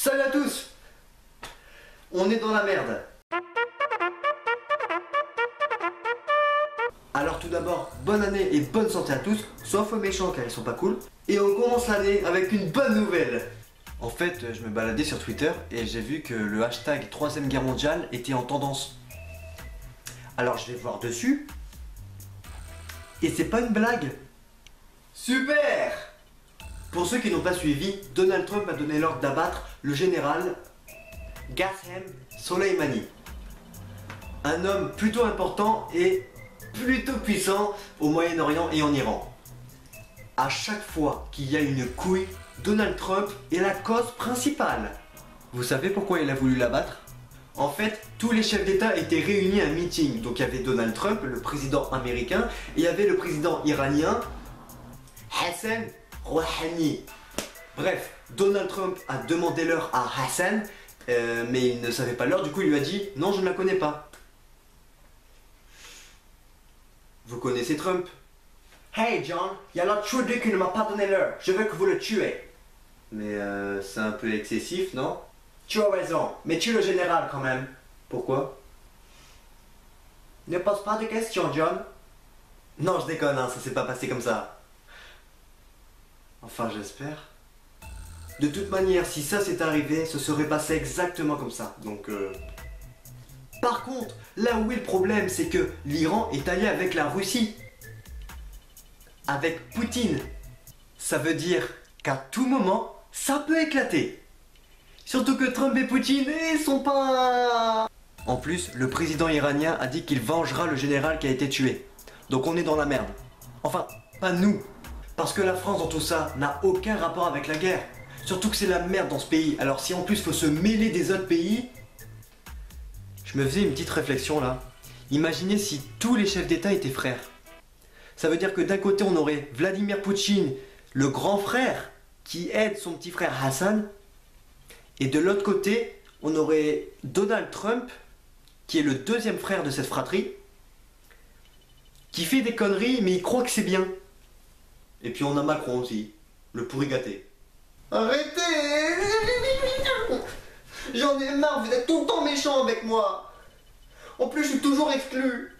Salut à tous! On est dans la merde. Alors tout d'abord, bonne année et bonne santé à tous, sauf aux méchants car ils sont pas cool. Et on commence l'année avec une bonne nouvelle. En fait, je me baladais sur Twitter et j'ai vu que le hashtag 3ème guerre mondiale était en tendance. Alors je vais voir dessus. Et c'est pas une blague. Super! Pour ceux qui n'ont pas suivi, Donald Trump a donné l'ordre d'abattre le général Qasem Soleimani. Un homme plutôt important et plutôt puissant au Moyen-Orient et en Iran. À chaque fois qu'il y a une couille, Donald Trump est la cause principale. Vous savez pourquoi il a voulu l'abattre? En fait, tous les chefs d'État étaient réunis à un meeting. Donc il y avait Donald Trump, le président américain, et il y avait le président iranien, Hassan Rouhani. Bref, Donald Trump a demandé l'heure à Hassan, mais il ne savait pas l'heure, du coup il lui a dit « Non, je ne la connais pas ». Vous connaissez Trump? Hey John, il y a l'autre choudu qui ne m'a pas donné l'heure, je veux que vous le tuez. Mais c'est un peu excessif, non? Tu as raison, mais tue le général quand même. Pourquoi? Ne pose pas de questions, John. Non, je déconne, hein, ça s'est pas passé comme ça. Enfin, j'espère. De toute manière, si ça s'est arrivé, ce serait passé exactement comme ça. Donc, Par contre, là où est le problème, c'est que l'Iran est allié avec la Russie. Avec Poutine. Ça veut dire qu'à tout moment, ça peut éclater. Surtout que Trump et Poutine, ils sont pas... En plus, le président iranien a dit qu'il vengera le général qui a été tué. Donc on est dans la merde. Enfin, pas nous. Parce que la France dans tout ça n'a aucun rapport avec la guerre. Surtout que c'est la merde dans ce pays. Alors si en plus faut se mêler des autres pays... Je me faisais une petite réflexion là. Imaginez si tous les chefs d'État étaient frères. Ça veut dire que d'un côté on aurait Vladimir Poutine, le grand frère, qui aide son petit frère Hassan. Et de l'autre côté, on aurait Donald Trump, qui est le deuxième frère de cette fratrie, qui fait des conneries, mais il croit que c'est bien. Et puis on a Macron aussi, le pourri gâté. Arrêtez! J'en ai marre, vous êtes tout le temps méchants avec moi. En plus, je suis toujours exclu.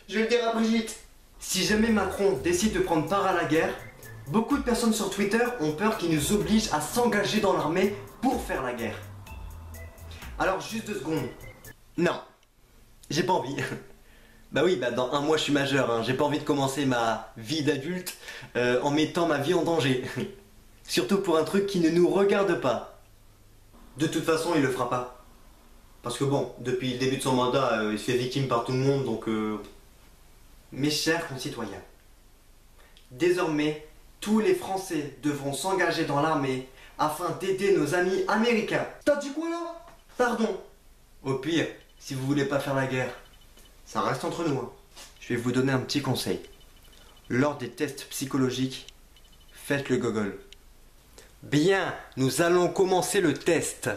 Je vais le dire à Brigitte. Si jamais Macron décide de prendre part à la guerre, beaucoup de personnes sur Twitter ont peur qu'il nous oblige à s'engager dans l'armée pour faire la guerre. Alors juste 2 secondes. Non, j'ai pas envie. Bah oui, dans 1 mois je suis majeur, hein. J'ai pas envie de commencer ma vie d'adulte en mettant ma vie en danger. Surtout pour un truc qui ne nous regarde pas. De toute façon, il le fera pas. Parce que bon, depuis le début de son mandat, il se fait victime par tout le monde, donc... Mes chers concitoyens, désormais, tous les Français devront s'engager dans l'armée afin d'aider nos amis américains. T'as dit quoi là? Pardon. Au pire, si vous voulez pas faire la guerre, ça reste entre nous. Hein. Je vais vous donner un petit conseil. Lors des tests psychologiques, faites le gogol. Bien, nous allons commencer le test.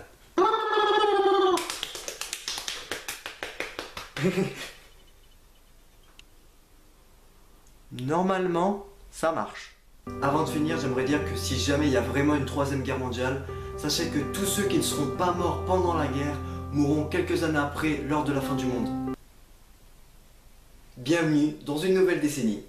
Normalement, ça marche. Avant de finir, j'aimerais dire que si jamais il y a vraiment une 3ème guerre mondiale, sachez que tous ceux qui ne seront pas morts pendant la guerre mourront quelques années après lors de la fin du monde. Bienvenue dans une nouvelle décennie.